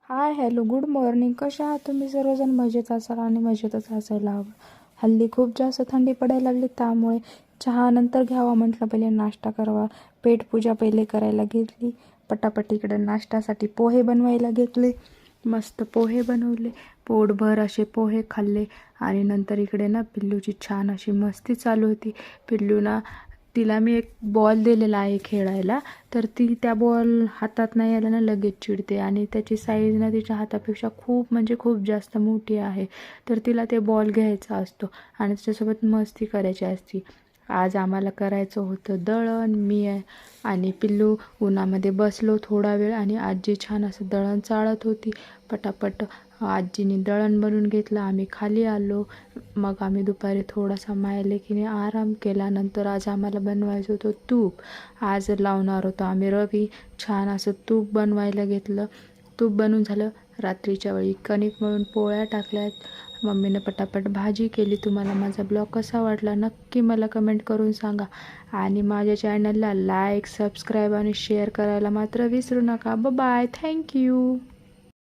Hi hello good morning. कशा आहात तुम्ही सर्वजण? मजेत असाल आणि मजेतच असायला हवं. हल्ली खूप जास्त थंडी पडायला लागली, त्यामुळे चहा नंतर घ्यावा म्हटलं, पहिले नाश्ता करावा. पेटपूजा पहिले करायला घेतली. पटापट इकडे नाश्त्यासाठी पोहे बनवायला घेतले. मस्त पोहे बनवले, पोटभर असे पोहे खाल्ले. आणि नंतर इकडे ना पिल्लूची छान अशी मस्ती चालू होती. पिल्लू ना, तिला मी एक बॉल दिलेला आहे खेळायला, तर ती त्या बॉल हातात नाही आला ना लगेच चिडते. आणि त्याची साईज ना तिच्या हातापेक्षा खूप म्हणजे खूप जास्त मोठी आहे. तर तिला ते बॉल घ्यायचा असतो आणि त्याच्यासोबत मस्ती करायची असते. आज आम्हाला करायचं होतं दळण. मी आणि पिल्लू उन्हामध्ये बसलो थोडा वेळ आणि आजी छान असं दळण चाळत होती. पटापट आजीने दळण बनवून घेतलं. आम्ही खाली आलो. मग आम्ही दुपारी थोडासा मायलेकीने आराम केला. नंतर आज आम्हाला बनवायचं होतं तूप. आज लावणार होतो आम्ही रवी. छान असं तूप बनवायला घेतलं. तूप बनवून झालं. रात्रीच्या वेळी कणिक मळून पोळ्या टाकल्यात. मम्मीनं पटापट भाजी केली. तुम्हाला माझा ब्लॉग कसा वाटला नक्की मला कमेंट करून सांगा. आणि माझ्या चॅनलला लाईक, सबस्क्राईब आणि शेअर करायला मात्र विसरू नका. Bye, thank you.